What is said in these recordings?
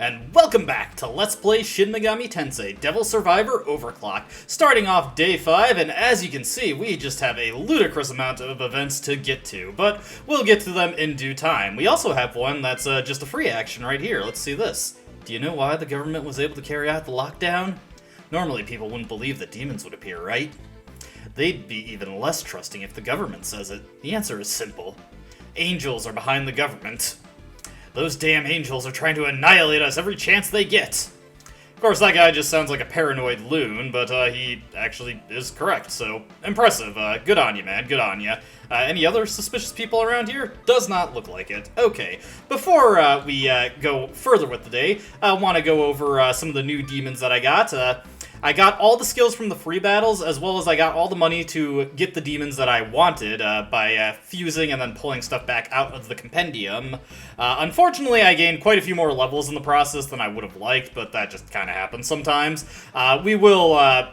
and welcome back to Let's Play Shin Megami Tensei Devil Survivor Overclocked. Starting off day 5, and as you can see, we just have a ludicrous amount of events to get to, but we'll get to them in due time. We also have one that's just a free action right here. Let's see this. Do you know why the government was able to carry out the lockdown? Normally people wouldn't believe that demons would appear, right? They'd be even less trusting if the government says it. The answer is simple. Angels are behind the government. Those damn angels are trying to annihilate us every chance they get. Of course, that guy just sounds like a paranoid loon, but he actually is correct, so impressive. Good on you, man. Good on you. Any other suspicious people around here? Does not look like it. Okay, before we go further with the day, I want to go over some of the new demons that I got. I got all the skills from the free battles, as well as I got all the money to get the demons that I wanted by fusing and then pulling stuff back out of the compendium. Unfortunately, I gained quite a few more levels in the process than I would have liked, but that just kind of happens sometimes. We will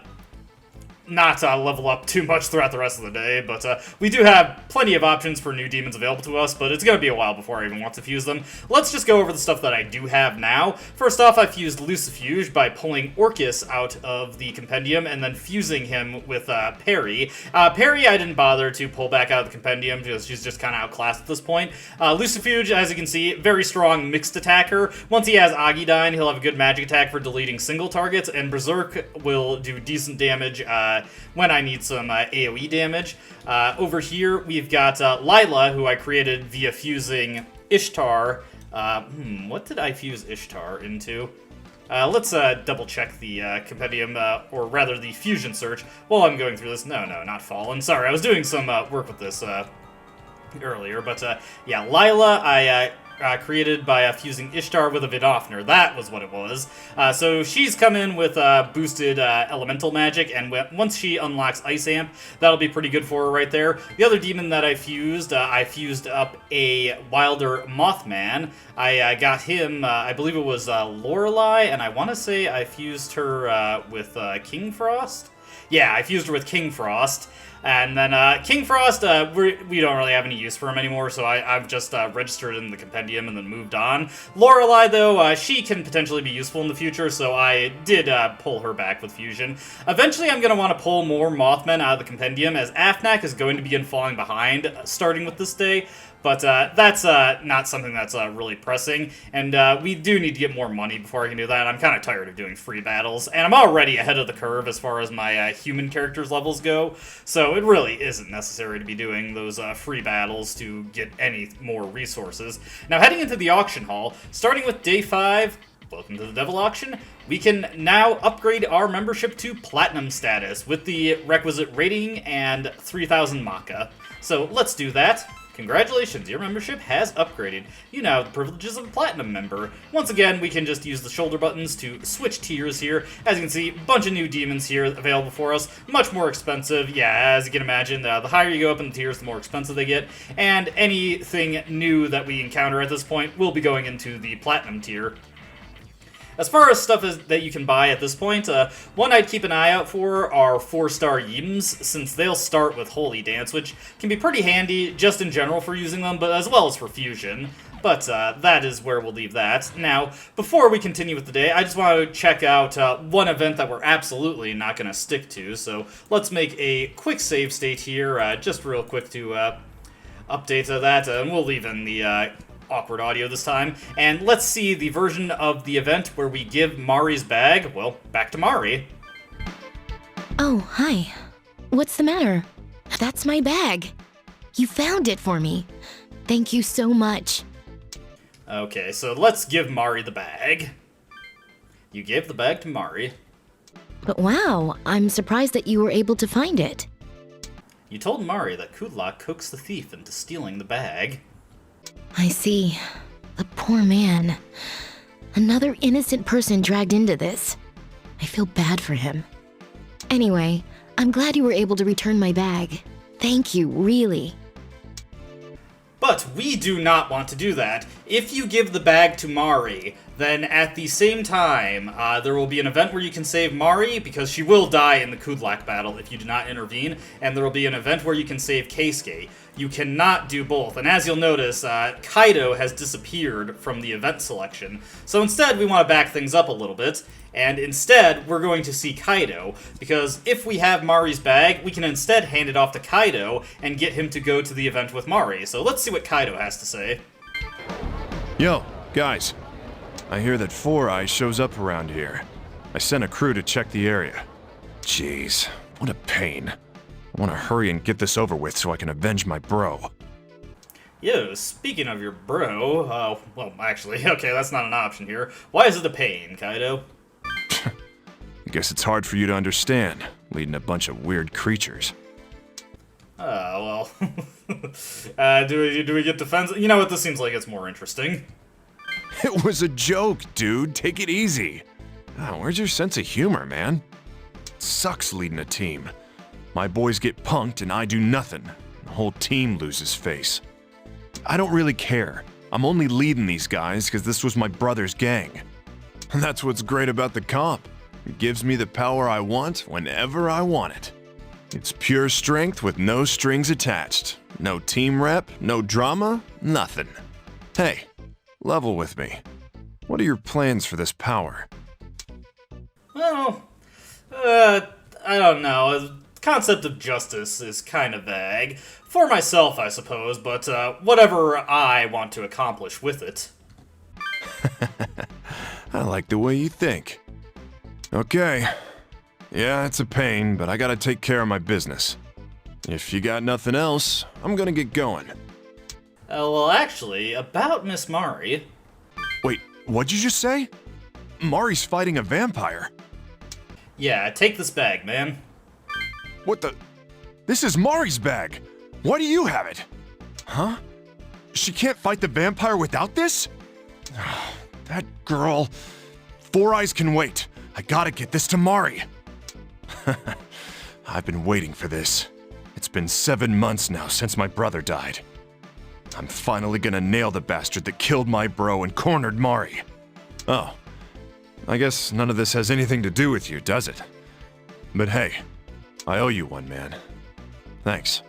not level up too much throughout the rest of the day, but we do have plenty of options for new demons available to us, but it's going to be a while before I even want to fuse them. Let's just go over the stuff that I do have now. First off, I fused Lucifuge by pulling Orcus out of the compendium and then fusing him with Perry. Perry I didn't bother to pull back out of the compendium because she's just kind of outclassed at this point. Lucifuge, as you can see, very strong mixed attacker. Once he has Agidyne, he'll have a good magic attack for deleting single targets, and Berserk will do decent damage when I need some AoE damage. Over here, we've got Lila, who I created via fusing Ishtar. What did I fuse Ishtar into? Let's double check the compendium, or rather the fusion search, while I'm going through this. No, not Fallen. Sorry, I was doing some work with this earlier, but yeah, Lila, I created by fusing Ishtar with a Vidofner. That was what it was. So she's come in with boosted elemental magic, and once she unlocks Ice Amp, that'll be pretty good for her right there. The other demon that I fused up a Wilder Mothman. I got him, I believe it was Lorelei, and I want to say I fused her with King Frost? Yeah, I fused her with King Frost. And then King Frost, we don't really have any use for him anymore, so I've just registered in the compendium and then moved on. Lorelei, though, she can potentially be useful in the future, so I did pull her back with fusion. Eventually, I'm going to want to pull more Mothmen out of the compendium, as Afnak is going to begin falling behind starting with this day. But that's not something that's really pressing, and we do need to get more money before I can do that. I'm kind of tired of doing free battles, and I'm already ahead of the curve as far as my human characters' levels go, so it really isn't necessary to be doing those free battles to get any more resources. Now, heading into the auction hall, starting with day 5, welcome to the Devil Auction, we can now upgrade our membership to Platinum status with the requisite rating and 3,000 Maka. So let's do that. Congratulations, your membership has upgraded. You now have the privileges of a Platinum member. Once again, we can just use the shoulder buttons to switch tiers here. As you can see, a bunch of new demons here available for us. Much more expensive. Yeah, as you can imagine, the higher you go up in the tiers, the more expensive they get. And anything new that we encounter at this point will be going into the Platinum tier. As far as stuff that you can buy at this point, one I'd keep an eye out for are 4-star Yims, since they'll start with Holy Dance, which can be pretty handy just in general for using them, but as well as for fusion. But that is where we'll leave that. Now, before we continue with the day, I just want to check out one event that we're absolutely not going to stick to, so let's make a quick save state here, just real quick to update that, and we'll leave in the awkward audio this time, and let's see the version of the event where we give Mari's bag, well, back to Mari. Oh, hi. What's the matter? That's my bag. You found it for me. Thank you so much. Okay, so let's give Mari the bag. You gave the bag to Mari. But wow, I'm surprised that you were able to find it. You told Mari that Kudlak coaxed the thief into stealing the bag. I see. The poor man. Another innocent person dragged into this. I feel bad for him. Anyway, I'm glad you were able to return my bag. Thank you, really. But we do not want to do that. If you give the bag to Mari, then at the same time, there will be an event where you can save Mari, because she will die in the Kudlak battle if you do not intervene, and there will be an event where you can save Keisuke. you cannot do both. And as you'll notice, Kaido has disappeared from the event selection. So instead, we want to back things up a little bit, and instead, we're going to see Kaido, because if we have Mari's bag, we can instead hand it off to Kaido and get him to go to the event with Mari. So let's see what Kaido has to say. Yo, guys. I hear that Four Eyes shows up around here. I sent a crew to check the area. Jeez, what a pain. I want to hurry and get this over with so I can avenge my bro. Yo, speaking of your bro, well, actually, okay, that's not an option here. Why is it a pain, Kaido? I guess it's hard for you to understand, leading a bunch of weird creatures. Well, do we get defensive? You know what, this seems like it's more interesting. It was a joke, dude. Take it easy. Oh, where's your sense of humor, man? It sucks leading a team. My boys get punked and I do nothing. The whole team loses face. I don't really care. I'm only leading these guys because this was my brother's gang. And that's what's great about the comp. It gives me the power I want whenever I want it. It's pure strength with no strings attached. No team rep, no drama, nothing. Hey, level with me. What are your plans for this power? Well, I don't know. The concept of justice is kind of vague. For myself, I suppose, but whatever I want to accomplish with it. I like the way you think. Okay. Yeah, it's a pain, but I gotta take care of my business. If you got nothing else, I'm gonna get going. Well, actually, about Miss Mari... Wait, what'd you just say? Mari's fighting a vampire. Yeah, take this bag, man. What the? This is Mari's bag. Why do you have it? Huh? She can't fight the vampire without this? That girl. Four Eyes can wait. I gotta get this to Mari. I've been waiting for this. It's been 7 months now since my brother died. I'm finally gonna nail the bastard that killed my bro and cornered Mari. Oh, I guess none of this has anything to do with you, does it? But hey, I owe you one, man. Thanks.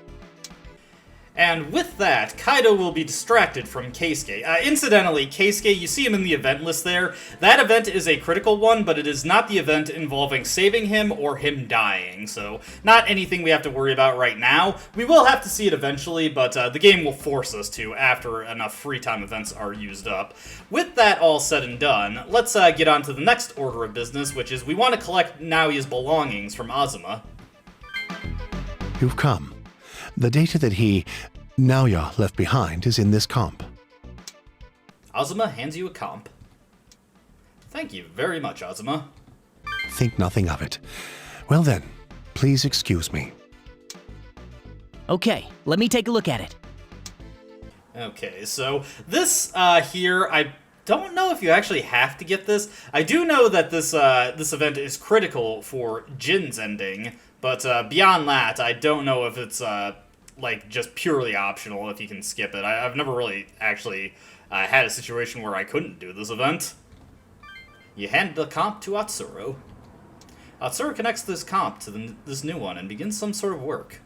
And with that, Kaido will be distracted from Keisuke. Incidentally, Keisuke, you see him in the event list there. That event is a critical one, but it is not the event involving saving him or him dying, so not anything we have to worry about right now. We will have to see it eventually, but the game will force us to after enough free time events are used up. With that all said and done, let's get on to the next order of business, which is we want to collect Naoya's belongings from Azuma. You've come. The data that Naoya left behind is in this comp. Azuma hands you a comp. Thank you very much, Azuma. Think nothing of it. Well then, please excuse me. Okay, let me take a look at it. Okay, so this here, I don't know if you actually have to get this. I do know that this event is critical for Jin's ending, but beyond that, I don't know if it's like just purely optional if you can skip it. I've never really actually had a situation where I couldn't do this event. You hand the comp to Atsuro. Atsuro connects this comp to this new one and begins some sort of work.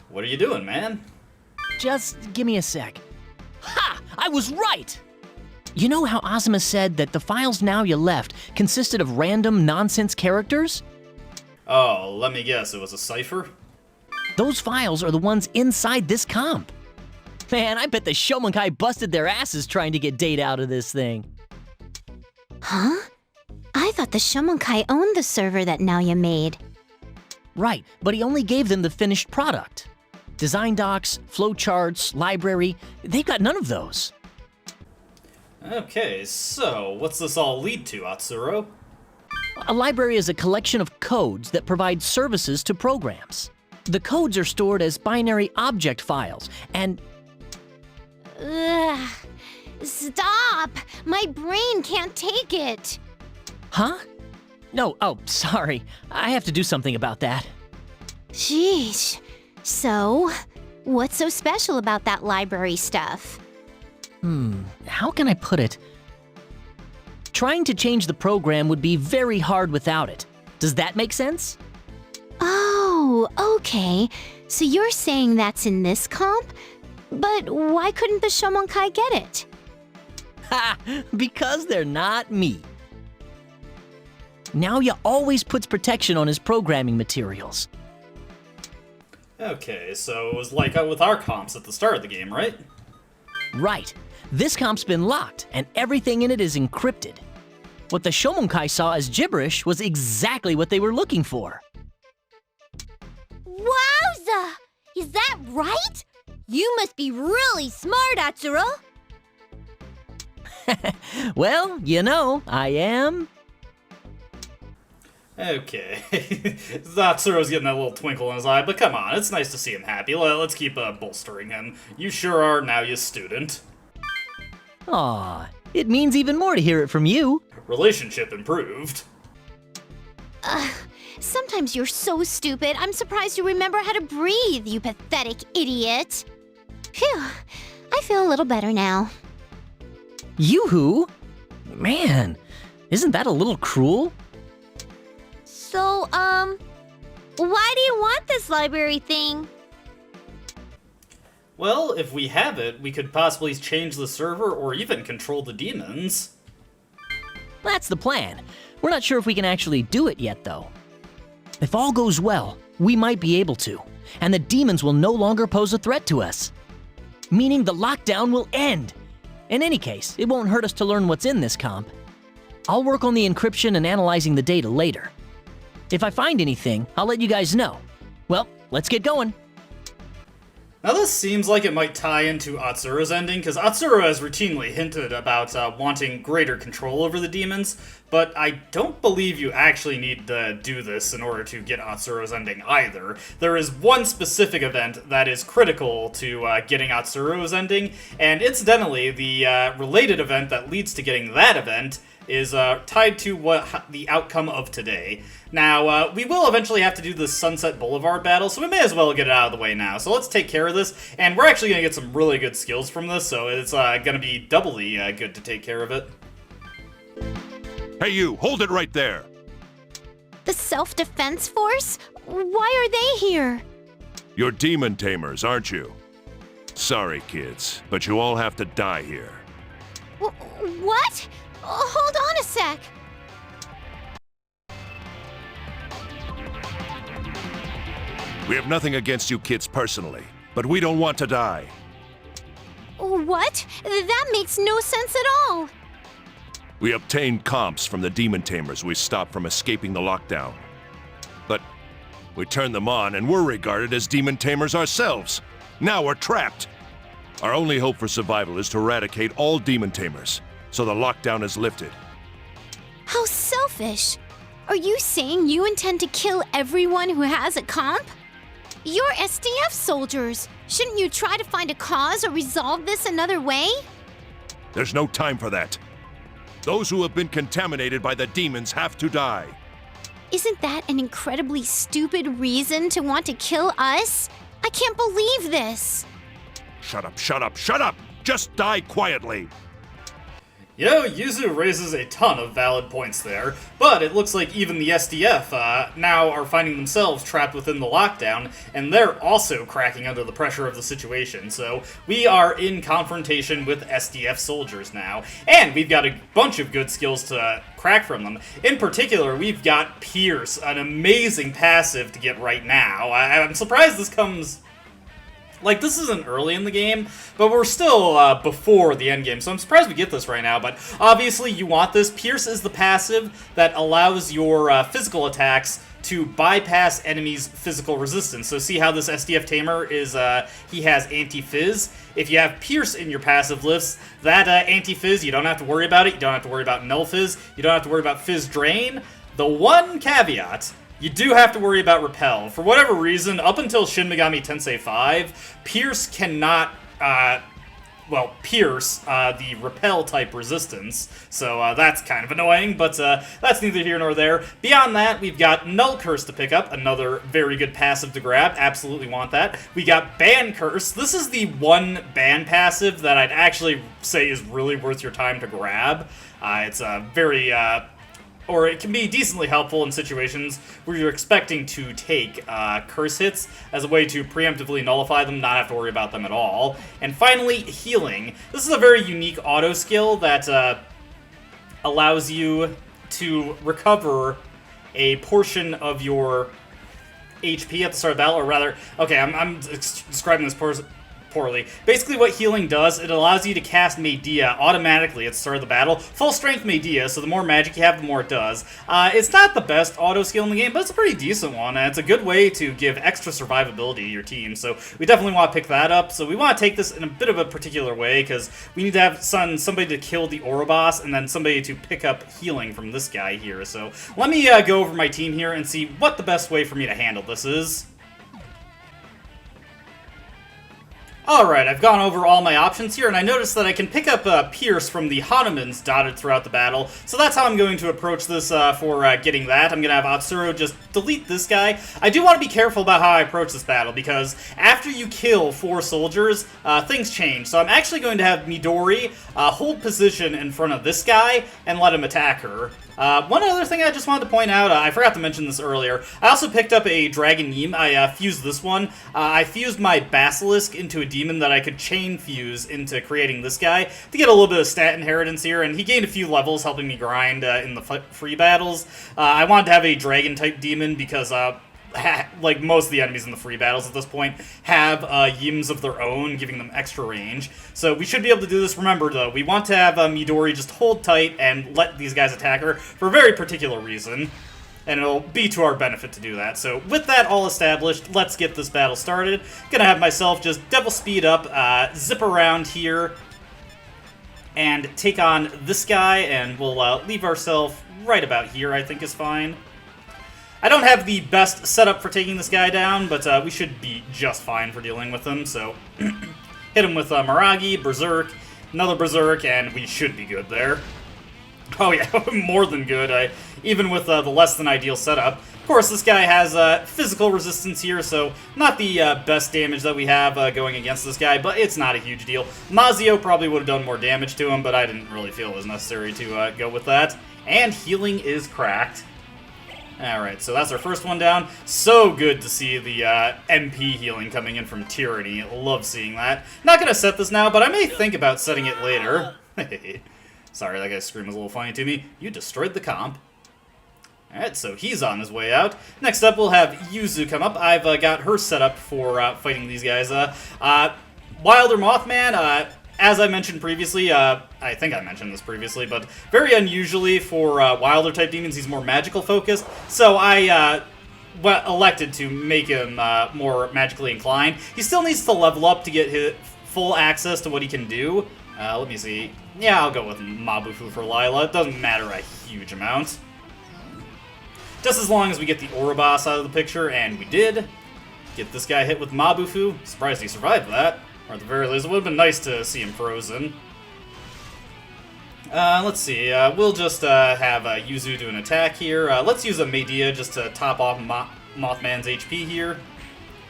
What are you doing, man? Just give me a sec. Ha! I was right! You know how Azuma said that the files Naoya left consisted of random nonsense characters? Oh, let me guess, it was a cipher? Those files are the ones inside this comp. Man, I bet the Shomonkai busted their asses trying to get data out of this thing. Huh? I thought the Shomonkai owned the server that Naoya made. Right, but he only gave them the finished product. Design docs, flowcharts, library, they've got none of those. Okay, so what's this all lead to, Atsuro? A library is a collection of codes that provide services to programs. The codes are stored as binary object files, and... Ugh. Stop! My brain can't take it! Huh? No, oh, sorry. I have to do something about that. Sheesh. So, what's so special about that library stuff? How can I put it? Trying to change the program would be very hard without it. Does that make sense? Oh, okay. So you're saying that's in this comp? But why couldn't the Shomonkai get it? Ha! Because they're not me. Naoya always puts protection on his programming materials. Okay, so it was like with our comps at the start of the game, right? Right. This comp's been locked, and everything in it is encrypted. What the Shomonkai saw as gibberish was exactly what they were looking for. Wowza! Is that right? You must be really smart, Atsuro. Well, you know, I am. Okay. Zatsuro's getting that little twinkle in his eye, but come on, it's nice to see him happy. Let's keep bolstering him. You sure are now your student. Aw, it means even more to hear it from you. Relationship improved. Sometimes you're so stupid, I'm surprised you remember how to breathe, you pathetic idiot. Phew, I feel a little better now. Yoo-hoo? Man, isn't that a little cruel? So, why do you want this library thing? Well, if we have it, we could possibly change the server or even control the demons. That's the plan. We're not sure if we can actually do it yet, though. If all goes well, we might be able to, and the demons will no longer pose a threat to us. Meaning the lockdown will end. In any case, it won't hurt us to learn what's in this comp. I'll work on the encryption and analyzing the data later. If I find anything, I'll let you guys know. Well, let's get going. Now this seems like it might tie into Atsuro's ending, because Atsuro has routinely hinted about wanting greater control over the demons, but I don't believe you actually need to do this in order to get Atsuro's ending either. There is one specific event that is critical to getting Atsuro's ending, and incidentally, the related event that leads to getting that event is tied to the outcome of today. Now, we will eventually have to do the Sunset Boulevard battle, so we may as well get it out of the way now. So let's take care of this, and we're actually going to get some really good skills from this, so it's going to be doubly good to take care of it. Hey you, hold it right there! The Self-Defense Force? Why are they here? You're demon tamers, aren't you? Sorry, kids, but you all have to die here. What? Hold on a sec. We have nothing against you kids personally, but we don't want to die. What? That makes no sense at all. We obtained comps from the demon tamers we stopped from escaping the lockdown. But we turned them on and we're regarded as demon tamers ourselves. Now we're trapped. Our only hope for survival is to eradicate all demon tamers, so the lockdown is lifted. How selfish. Are you saying you intend to kill everyone who has a comp? You're SDF soldiers. Shouldn't you try to find a cause or resolve this another way? There's no time for that. Those who have been contaminated by the demons have to die. Isn't that an incredibly stupid reason to want to kill us? I can't believe this. Shut up, shut up, shut up! Just die quietly! Yuzu raises a ton of valid points there, but it looks like even the SDF now are finding themselves trapped within the lockdown, and they're also cracking under the pressure of the situation, so we are in confrontation with SDF soldiers now, and we've got a bunch of good skills to crack from them. In particular, we've got Pierce, an amazing passive to get right now. I'm surprised this comes... Like, this isn't early in the game, but we're still before the end game, so I'm surprised we get this right now, but obviously you want this. Pierce is the passive that allows your physical attacks to bypass enemies' physical resistance. So see how this SDF Tamer is, he has Anti-Fizz. If you have Pierce in your passive list, that Anti-Fizz, you don't have to worry about it. You don't have to worry about Null Fizz. You don't have to worry about Fizz Drain. The one caveat... You do have to worry about Repel. For whatever reason, up until Shin Megami Tensei 5, Pierce cannot, pierce the Repel-type resistance. So that's kind of annoying, but that's neither here nor there. Beyond that, we've got Null Curse to pick up, another very good passive to grab. Absolutely want that. We got Ban Curse. This is the one ban passive that I'd actually say is really worth your time to grab. It's a very... or it can be decently helpful in situations where you're expecting to take curse hits as a way to preemptively nullify them, not have to worry about them at all. And finally, healing. This is a very unique auto skill that allows you to recover a portion of your HP at the start of battle, or rather, okay, I'm describing this poorly. Basically what healing does, it allows you to cast Medea automatically at the start of the battle. Full strength Medea, so the more magic you have, the more it does. It's not the best auto skill in the game, but it's a pretty decent one, and it's a good way to give extra survivability to your team, so we definitely want to pick that up. So we want to take this in a bit of a particular way, because we need to have somebody to kill the Ouroboros, and then somebody to pick up healing from this guy here. So let me go over my team here and see what the best way for me to handle this is. Alright, I've gone over all my options here, and I noticed that I can pick up Pierce from the Hanumans dotted throughout the battle, so that's how I'm going to approach this for getting that. I'm going to have Atsuro just delete this guy. I do want to be careful about how I approach this battle, because after you kill 4 soldiers, things change. So I'm actually going to have Midori hold position in front of this guy and let him attack her. One other thing I just wanted to point out, I forgot to mention this earlier, I also picked up a Dragon Neem. I fused this one. I fused my Basilisk into a demon that I could chain fuse into creating this guy to get a little bit of stat inheritance here, and he gained a few levels helping me grind in the free battles. I wanted to have a Dragon-type demon because like most of the enemies in the free battles at this point have Yims of their own, giving them extra range. So we should be able to do this. Remember, though, we want to have Midori just hold tight and let these guys attack her for a very particular reason, and it'll be to our benefit to do that. So with that all established, let's get this battle started. Gonna have myself just devil speed up, zip around here, and take on this guy, and we'll leave ourselves right about here, I think is fine. I don't have the best setup for taking this guy down, but we should be just fine for dealing with him, so hit him with Miragi, Berserk, another Berserk, and we should be good there. Oh yeah, more than good, even with the less than ideal setup. Of course, this guy has physical resistance here, so not the best damage that we have going against this guy, but it's not a huge deal. Mazio probably would have done more damage to him, but I didn't really feel it was necessary to go with that. And healing is cracked. Alright, so that's our first one down. So good to see the MP healing coming in from Tyranny. Love seeing that. Not gonna set this now, but I may think about setting it later. Sorry, that guy's scream was a little funny to me. You destroyed the comp. Alright, so he's on his way out. Next up, we'll have Yuzu come up. I've got her set up for fighting these guys. Wilder Mothman, as I mentioned previously, I think I mentioned this previously, but very unusually for Wilder-type demons, he's more magical-focused, so I elected to make him more magically inclined. He still needs to level up to get his full access to what he can do. Let me see. Yeah, I'll go with Mabufu for Lila. It doesn't matter a huge amount. Just as long as we get the Ouroboros out of the picture, and we did. Get this guy hit with Mabufu. Surprised he survived that. Or at the very least, it would have been nice to see him frozen. Let's see. We'll just have Yuzu do an attack here. Let's use a Medea just to top off Mothman's HP here.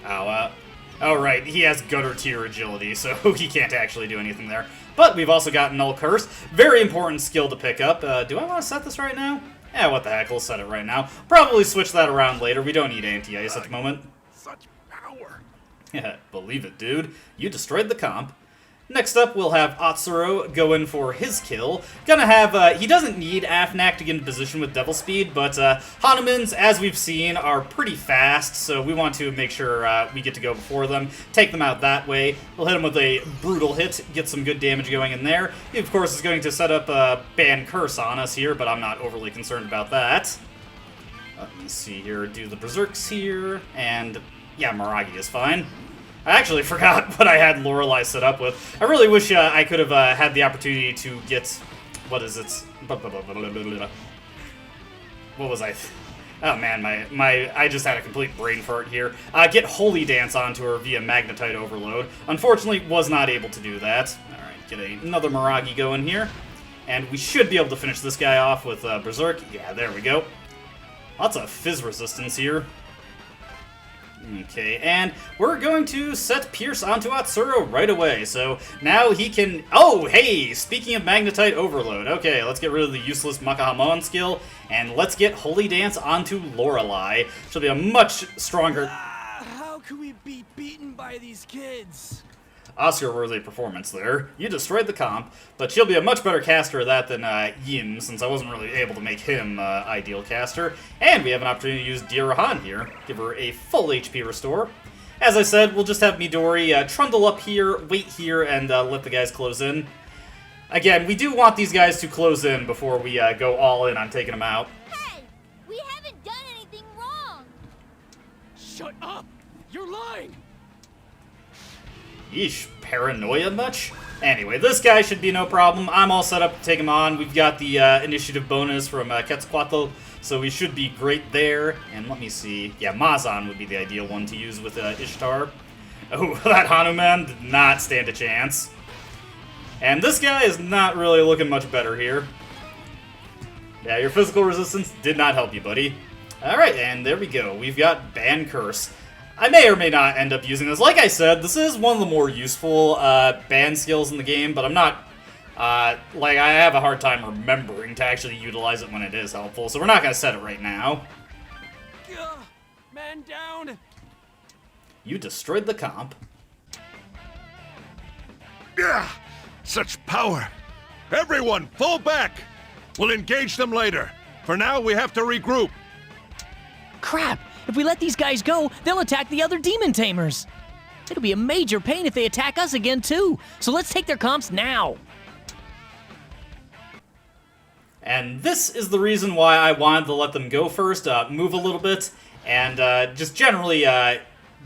Oh, right. He has Gutter Tier Agility, so he can't actually do anything there. But we've also got Null Curse. Very important skill to pick up. Do I want to set this right now? Yeah, what the heck. We'll set it right now. Probably switch that around later. We don't need Anti-Ice at the moment. Such power. Yeah, believe it, dude. You destroyed the comp. Next up, we'll have Atsuro go in for his kill. Gonna have, he doesn't need Afnak to get in position with Devil Speed, but Hanumans, as we've seen, are pretty fast, so we want to make sure we get to go before them, take them out that way. We'll hit him with a brutal hit, get some good damage going in there. He, of course, is going to set up a Ban Curse on us here, but I'm not overly concerned about that. Let me see here, do the Berserks here, and yeah, Miragi is fine. I actually forgot what I had Lorelei set up with. I really wish I could have had the opportunity to get... What is it? What was I... Oh man, I just had a complete brain fart here. Get Holy Dance onto her via Magnetite Overload. Unfortunately, was not able to do that. Alright, get another Miragi going here. And we should be able to finish this guy off with Berserk. Yeah, there we go. Lots of Fizz resistance here. Okay, and we're going to set Pierce onto Atsuro right away, so now he can... Oh, hey! Speaking of Magnetite Overload, okay, let's get rid of the useless Makahamon skill, and let's get Holy Dance onto Lorelei. She'll be a much stronger... How can we be beaten by these kids? Oscar-worthy performance there. You destroyed the comp, but she'll be a much better caster of that than Yim, since I wasn't really able to make him ideal caster. And we have an opportunity to use Dirahan here. Give her a full HP restore. As I said, we'll just have Midori trundle up here, wait here, and let the guys close in. Again, we do want these guys to close in before we go all in on taking them out. Hey, we haven't done anything wrong. Shut up! You're lying! Yeesh, paranoia much? Anyway, this guy should be no problem. I'm all set up to take him on. We've got the initiative bonus from Quetzalcoatl, so we should be great there. And let me see. Yeah, Mazan would be the ideal one to use with Ishtar. Oh, that Hanuman did not stand a chance. And this guy is not really looking much better here. Yeah, your physical resistance did not help you, buddy. Alright, and there we go. We've got Ban Curse. I may or may not end up using this. Like I said, this is one of the more useful ban skills in the game, but I'm not, I have a hard time remembering to actually utilize it when it is helpful, so we're not going to set it right now. Man down! You destroyed the comp. Yeah, such power. Everyone, fall back. We'll engage them later. For now, we have to regroup. Crap! If we let these guys go, they'll attack the other demon tamers. It'll be a major pain if they attack us again, too. So let's take their comps now. And this is the reason why I wanted to let them go first, move a little bit, and just generally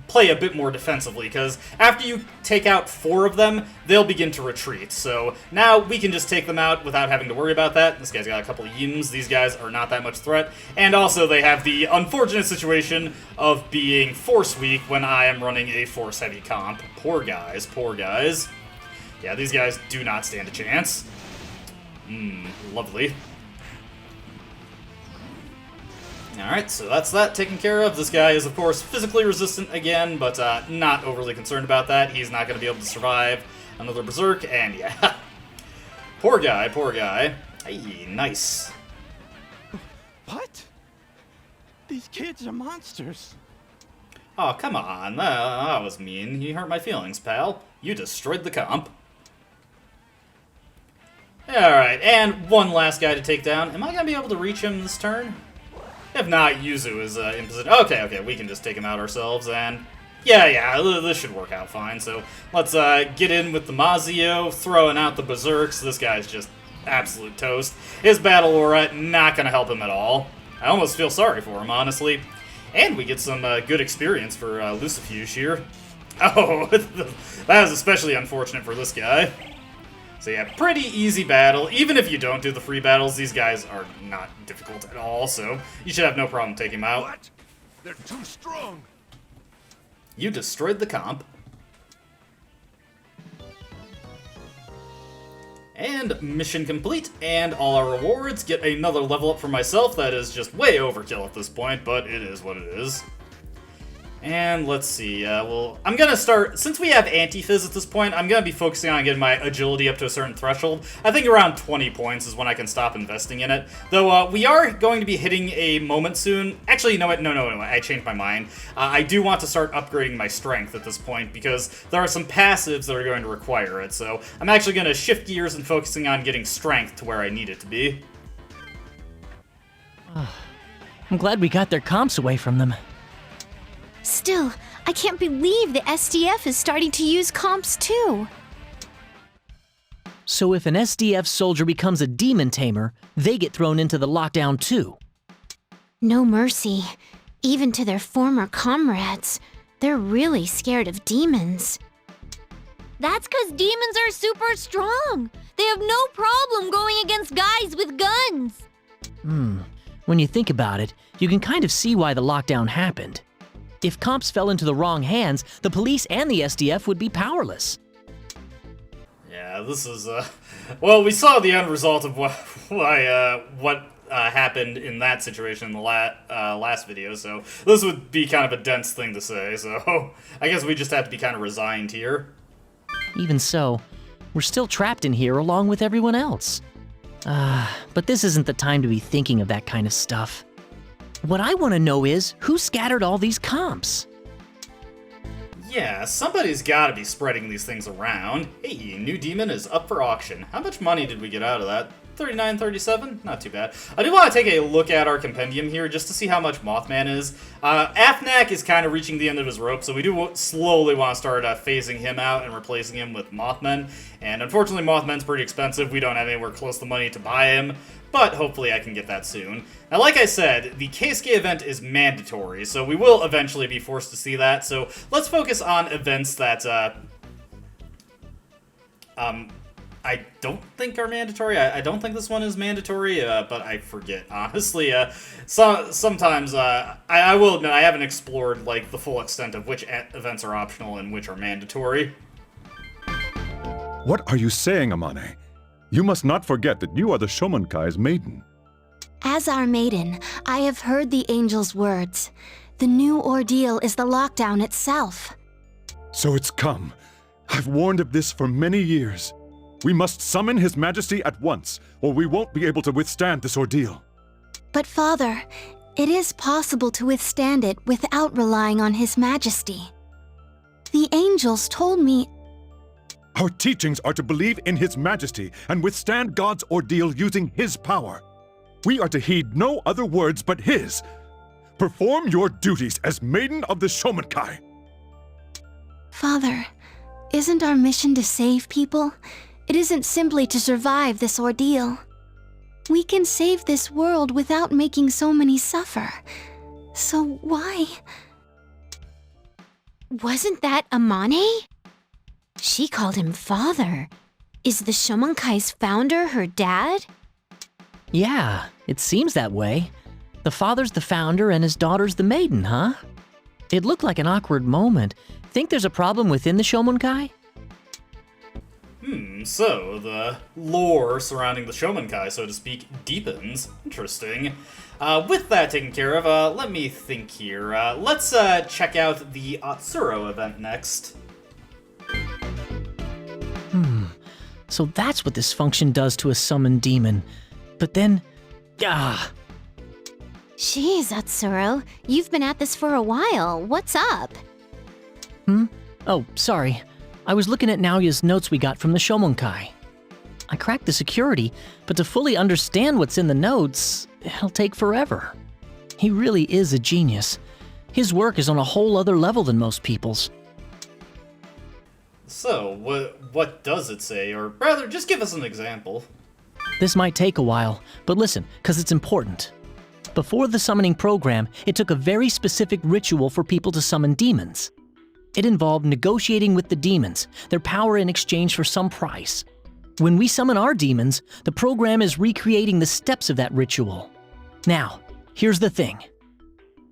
play a bit more defensively, because after you take out 4 of them, they'll begin to retreat. So now we can just take them out without having to worry about that. This guy's got a couple of Yims. These guys are not that much threat. And also they have the unfortunate situation of being force weak when I am running a force heavy comp. Poor guys, poor guys. Yeah, these guys do not stand a chance. Lovely. Alright, so that's that taken care of. This guy is, of course, physically resistant again, but not overly concerned about that. He's not going to be able to survive another Berserk, and yeah. Poor guy, poor guy. Hey, nice. What? These kids are monsters. Oh, come on. That was mean. You hurt my feelings, pal. You destroyed the comp. Alright, and one last guy to take down. Am I going to be able to reach him this turn? If not, Yuzu is in position. Okay, we can just take him out ourselves, and yeah, this should work out fine. So let's get in with the Mazio, throwing out the Berserks. This guy's just absolute toast. His Battle Aura, not going to help him at all. I almost feel sorry for him, honestly. And we get some good experience for Lucifuge here. Oh, that is especially unfortunate for this guy. So yeah, pretty easy battle. Even if you don't do the free battles, these guys are not difficult at all, so you should have no problem taking them out. What? They're too strong. You destroyed the comp. And mission complete, and all our rewards. Get another level up for myself. That is just way overkill at this point, but it is what it is. And let's see, well, I'm gonna start, since we have anti-fizz at this point, I'm gonna be focusing on getting my agility up to a certain threshold. I think around 20 points is when I can stop investing in it. Though, we are going to be hitting a moment soon. Actually, you know what, no, I changed my mind. I do want to start upgrading my strength at this point, because there are some passives that are going to require it. So, I'm actually gonna shift gears and focusing on getting strength to where I need it to be. I'm glad we got their comps away from them. Still, I can't believe the SDF is starting to use comps too. So if an SDF soldier becomes a demon tamer, they get thrown into the lockdown too. No mercy. Even to their former comrades. They're really scared of demons. That's because demons are super strong. They have no problem going against guys with guns. When you think about it, you can kind of see why the lockdown happened. If comps fell into the wrong hands, the police and the SDF would be powerless. Yeah, this is, well, we saw the end result of what happened in that situation in the last video, so this would be kind of a dense thing to say, so I guess we just have to be kind of resigned here. Even so, we're still trapped in here along with everyone else. But this isn't the time to be thinking of that kind of stuff. What I want to know is, who scattered all these comps? Yeah, somebody's gotta be spreading these things around. Hey, new demon is up for auction. How much money did we get out of that? 39.37? Not too bad. I do want to take a look at our compendium here just to see how much Mothman is. Afnak is kind of reaching the end of his rope, so we do slowly want to start phasing him out and replacing him with Mothman. And unfortunately, Mothman's pretty expensive. We don't have anywhere close to money to buy him, but hopefully I can get that soon. Now, like I said, the Keisuke event is mandatory, so we will eventually be forced to see that. So let's focus on events that I don't think are mandatory. I don't think this one is mandatory, but I forget, honestly. Sometimes, I will admit, I haven't explored, like, the full extent of which events are optional and which are mandatory. What are you saying, Amane? You must not forget that you are the Shomunkai's maiden. As our maiden, I have heard the angel's words. The new ordeal is the lockdown itself. So it's come. I've warned of this for many years. We must summon His Majesty at once, or we won't be able to withstand this ordeal. But Father, it is possible to withstand it without relying on His Majesty. The angels told me... Our teachings are to believe in His Majesty and withstand God's ordeal using His power. We are to heed no other words but His. Perform your duties as Maiden of the Shomunkai. Father, isn't our mission to save people? It isn't simply to survive this ordeal. We can save this world without making so many suffer. So why? Wasn't that Amane? She called him father. Is the Shomunkai's founder her dad? Yeah, it seems that way. The father's the founder and his daughter's the maiden, huh? It looked like an awkward moment. Think there's a problem within the Shomunkai? So the lore surrounding the Shomunkai, so to speak, deepens. Interesting. With that taken care of, let me think here. Let's check out the Atsuro event next. So that's what this function does to a summoned demon. But then... Jeez, Atsuro, you've been at this for a while. What's up? Oh, sorry. I was looking at Naoya's notes we got from the Shomunkai. I cracked the security, but to fully understand what's in the notes, it'll take forever. He really is a genius. His work is on a whole other level than most people's. So, what does it say? Or rather, just give us an example. This might take a while, but listen, because it's important. Before the summoning program, it took a very specific ritual for people to summon demons. It involved negotiating with the demons, their power in exchange for some price. When we summon our demons, the program is recreating the steps of that ritual. Now, here's the thing.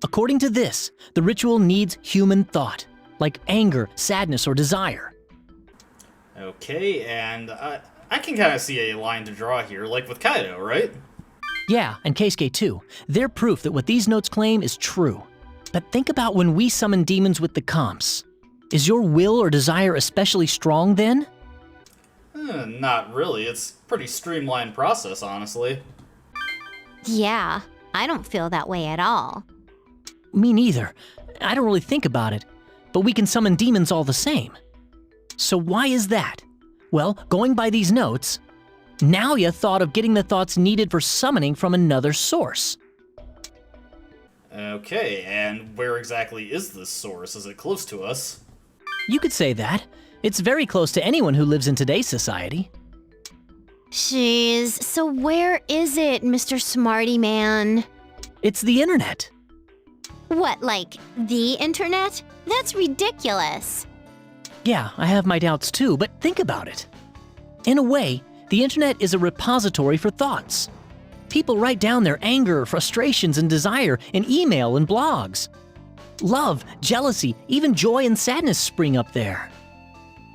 According to this, the ritual needs human thought, like anger, sadness, or desire. Okay, and I can kind of see a line to draw here, like with Kaido, right? Yeah, and Keisuke too. They're proof that what these notes claim is true. But think about when we summon demons with the comps. Is your will or desire especially strong then? Not really. It's a pretty streamlined process, honestly. Yeah, I don't feel that way at all. Me neither. I don't really think about it. But we can summon demons all the same. So why is that? Well, going by these notes, Naoya thought of getting the thoughts needed for summoning from another source. Okay, and where exactly is this source? Is it close to us? You could say that. It's very close to anyone who lives in today's society. Jeez, so where is it, Mr. Smarty Man? It's the internet. What, like the internet? That's ridiculous. Yeah, I have my doubts too, but think about it. In a way, the internet is a repository for thoughts. People write down their anger, frustrations, and desire in email and blogs. Love, jealousy, even joy and sadness spring up there.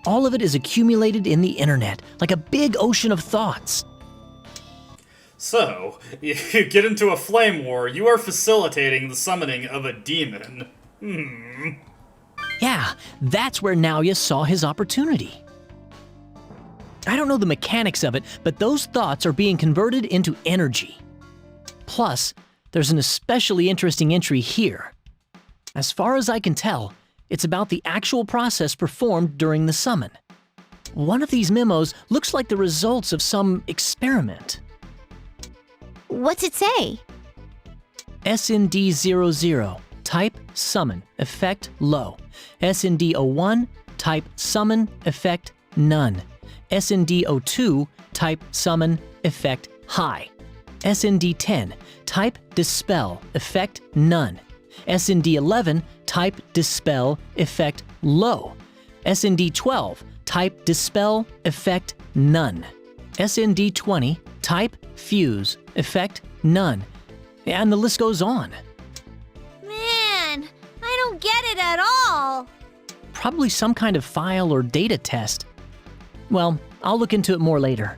All of it is accumulated in the internet, like a big ocean of thoughts. So, you get into a flame war, you are facilitating the summoning of a demon. Yeah, that's where Naoya saw his opportunity. I don't know the mechanics of it, but those thoughts are being converted into energy. Plus, there's an especially interesting entry here. As far as I can tell, it's about the actual process performed during the summon. One of these memos looks like the results of some experiment. What's it say? SND00, type summon, effect low. SND01, type summon, effect none. SND02, type summon, effect high. SND10, type dispel, effect none. SND11, type dispel, effect low. SND12, type dispel, effect none. SND20, type fuse, effect none. And the list goes on. Man, I don't get it at all. Probably some kind of file or data test. Well, I'll look into it more later.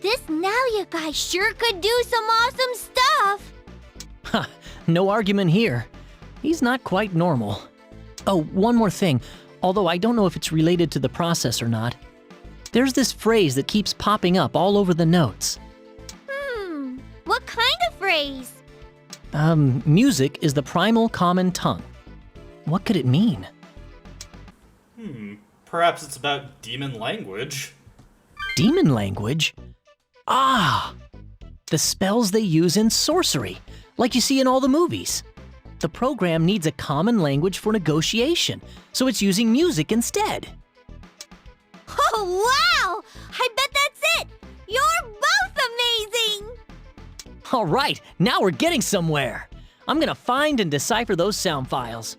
This Naoya guy sure could do some awesome stuff. Ha, no argument here. He's not quite normal. Oh, one more thing, although I don't know if it's related to the process or not. There's this phrase that keeps popping up all over the notes. What kind of phrase? Music is the primal common tongue. What could it mean? Perhaps it's about demon language. Demon language? Ah! The spells they use in sorcery, like you see in all the movies. The program needs a common language for negotiation, so it's using music instead. Oh, wow! I bet that's it! You're both amazing! All right, now we're getting somewhere. I'm gonna find and decipher those sound files.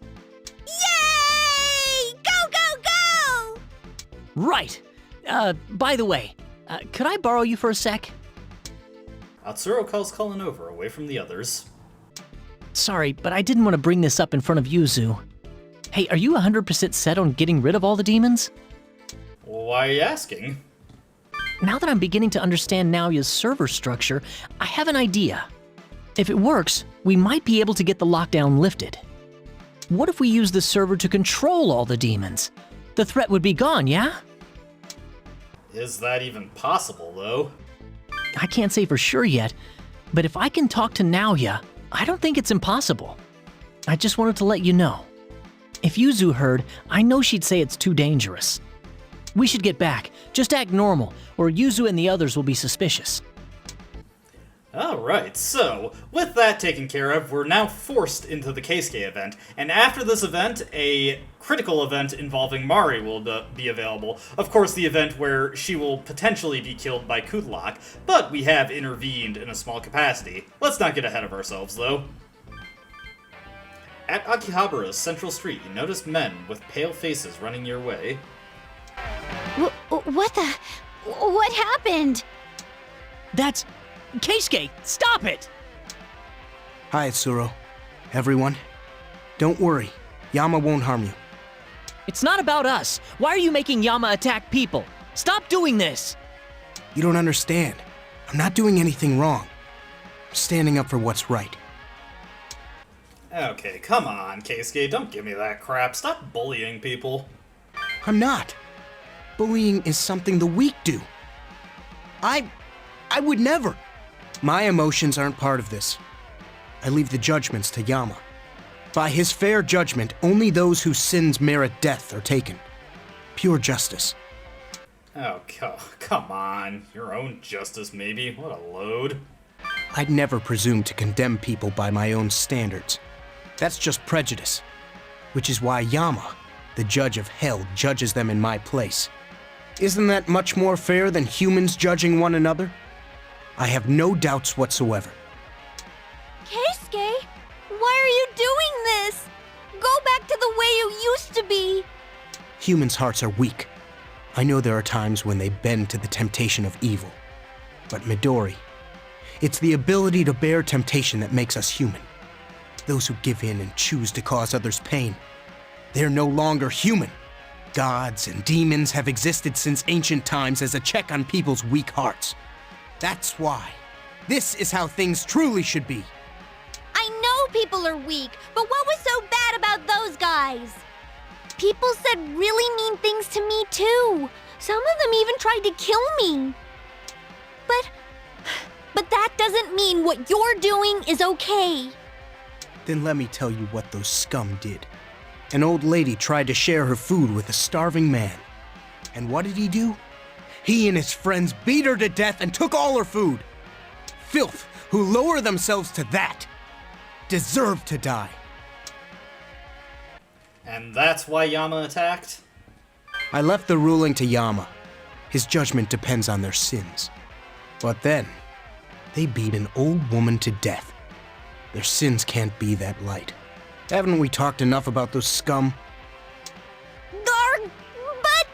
Yay! Go, go, go! Right. By the way, could I borrow you for a sec? Atsuro calls Cullen over, away from the others. Sorry, but I didn't want to bring this up in front of Yuzu. Hey, are you 100% set on getting rid of all the demons? Why are you asking? Now that I'm beginning to understand Naoya's server structure, I have an idea. If it works, we might be able to get the lockdown lifted. What if we use the server to control all the demons? The threat would be gone, yeah? Is that even possible, though? I can't say for sure yet, but if I can talk to Naoya, I don't think it's impossible. I just wanted to let you know. If Yuzu heard, I know she'd say it's too dangerous. We should get back. Just act normal, or Yuzu and the others will be suspicious. Alright, so, with that taken care of, we're now forced into the Keisuke event, and after this event, a critical event involving Mari will be available. Of course, the event where she will potentially be killed by Kutlok, but we have intervened in a small capacity. Let's not get ahead of ourselves, though. At Akihabara's central street, you notice men with pale faces running your way. What happened? That's... Keisuke, stop it! Hi, Atsuro. Everyone. Don't worry. Yama won't harm you. It's not about us. Why are you making Yama attack people? Stop doing this! You don't understand. I'm not doing anything wrong. I'm standing up for what's right. Okay, come on, Keisuke, don't give me that crap. Stop bullying people. I'm not. Bullying is something the weak do. I would never. My emotions aren't part of this. I leave the judgments to Yama. By his fair judgment, only those whose sins merit death are taken. Pure justice. Oh, come on. Your own justice, maybe? What a load. I'd never presume to condemn people by my own standards. That's just prejudice. Which is why Yama, the judge of hell, judges them in my place. Isn't that much more fair than humans judging one another? I have no doubts whatsoever. Keisuke, why are you doing this? Go back to the way you used to be. Humans' hearts are weak. I know there are times when they bend to the temptation of evil. But Midori, it's the ability to bear temptation that makes us human. Those who give in and choose to cause others pain, they're no longer human. Gods and demons have existed since ancient times as a check on people's weak hearts. That's why This is how things truly should be. I know people are weak, but what was so bad about those guys? People said really mean things to me too. Some of them even tried to kill me. But that doesn't mean what you're doing is okay. Then let me tell you what those scum did. An old lady tried to share her food with a starving man. And what did he do? He and his friends beat her to death and took all her food. Filth who lower themselves to that deserve to die. And that's why Yama attacked? I left the ruling to Yama. His judgment depends on their sins. But then, they beat an old woman to death. Their sins can't be that light. Haven't we talked enough about those scum? Garg, but...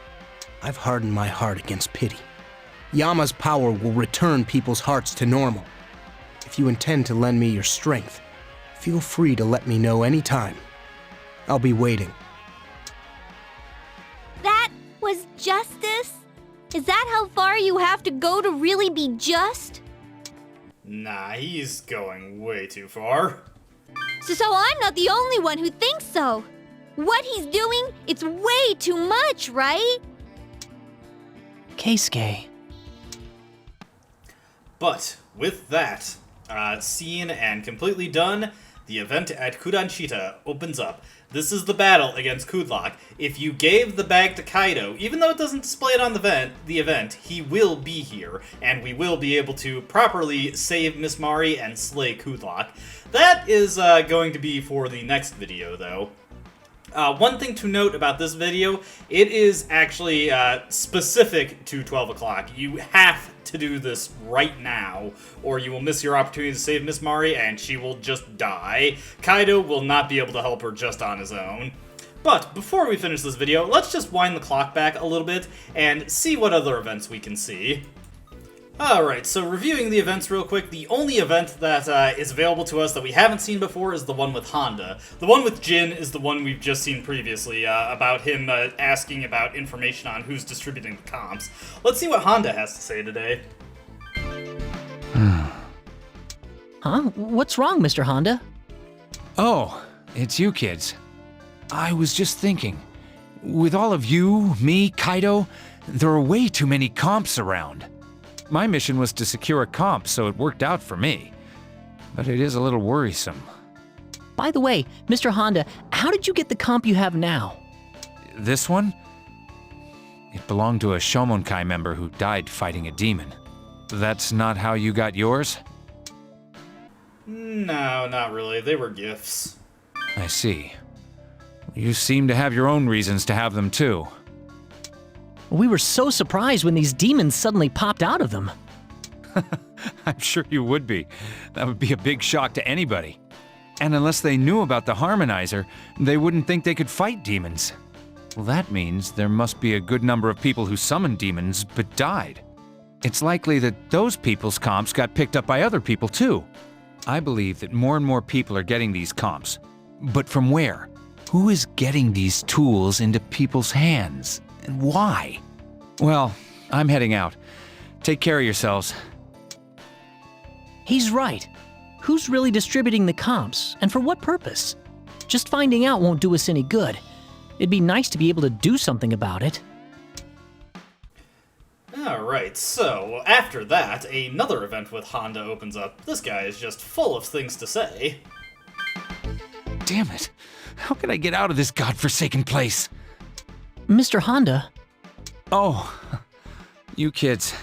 I've hardened my heart against pity. Yama's power will return people's hearts to normal. If you intend to lend me your strength, feel free to let me know anytime. I'll be waiting. That was justice? Is that how far you have to go to really be just? Nah, he's going way too far. So I'm not the only one who thinks so. What he's doing, it's way too much, right? Keisuke. But with that scene and completely done, the event at Kudanshita opens up. This is the battle against Kudlock. If you gave the bag to Kaido, even though it doesn't display it on the event, he will be here, and we will be able to properly save Miss Mari and slay Kudlock. That is going to be for the next video, though. One thing to note about this video, it is actually specific to 12 o'clock. You have to do this right now, or you will miss your opportunity to save Miss Mari, and she will just die. Kaido will not be able to help her just on his own. But before we finish this video, let's just wind the clock back a little bit and see what other events we can see. Alright, so reviewing the events real quick, the only event that is available to us that we haven't seen before is the one with Honda. The one with Jin is the one we've just seen previously, about him asking about information on who's distributing the comps. Let's see what Honda has to say today. Huh? What's wrong, Mr. Honda? Oh, it's you kids. I was just thinking, with all of you, me, Kaido, there are way too many comps around. My mission was to secure a comp, so it worked out for me. But it is a little worrisome. By the way, Mr. Honda, how did you get the comp you have now? This one? It belonged to a Shomonkai member who died fighting a demon. That's not how you got yours? No, not really. They were gifts. I see. You seem to have your own reasons to have them too. We were so surprised when these demons suddenly popped out of them. I'm sure you would be. That would be a big shock to anybody. And unless they knew about the Harmonizer, they wouldn't think they could fight demons. Well, that means there must be a good number of people who summoned demons but died. It's likely that those people's comps got picked up by other people too. I believe that more and more people are getting these comps. But from where? Who is getting these tools into people's hands? And why? Well, I'm heading out. Take care of yourselves. He's right. Who's really distributing the comps, and for what purpose? Just finding out won't do us any good. It'd be nice to be able to do something about it. Alright, so after that, another event with Honda opens up. This guy is just full of things to say. Damn it. How can I get out of this godforsaken place? Mr. Honda? Oh, you kids.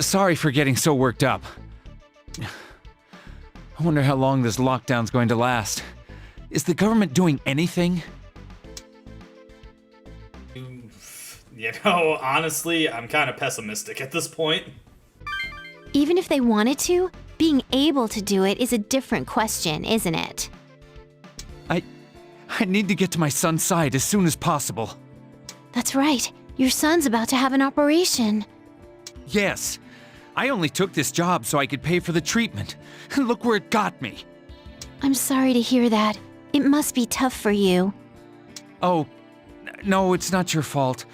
Sorry for getting so worked up. I wonder how long this lockdown's going to last. Is the government doing anything? You know, honestly, I'm kind of pessimistic at this point. Even if they wanted to, being able to do it is a different question, isn't it? I need to get to my son's side as soon as possible. That's right. Your son's about to have an operation. Yes. I only took this job so I could pay for the treatment. Look where it got me. I'm sorry to hear that. It must be tough for you. Oh, no, it's not your fault.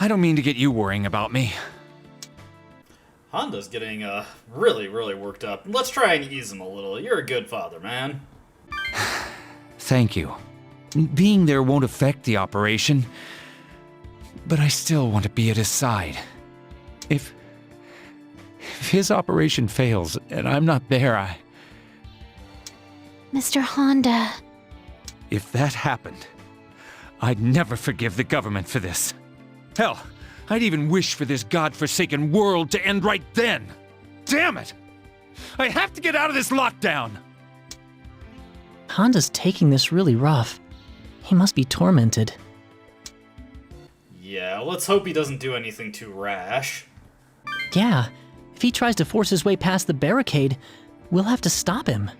I don't mean to get you worrying about me. Honda's getting, really, really worked up. Let's try and ease him a little. You're a good father, man. Thank you. Being there won't affect the operation, but I still want to be at his side. If his operation fails and I'm not there, Mr. Honda. If that happened, I'd never forgive the government for this. Hell, I'd even wish for this godforsaken world to end right then. Damn it! I have to get out of this lockdown! Honda's taking this really rough. He must be tormented. Yeah, let's hope he doesn't do anything too rash. Yeah, if he tries to force his way past the barricade, we'll have to stop him.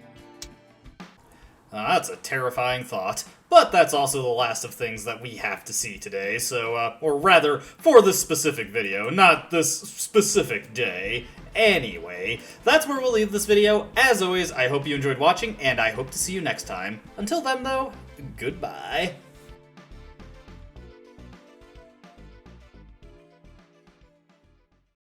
That's a terrifying thought. But that's also the last of things that we have to see today, so, or rather, for this specific video, not this specific day. Anyway, that's where we'll leave this video. As always, I hope you enjoyed watching, and I hope to see you next time. Until then, though, goodbye.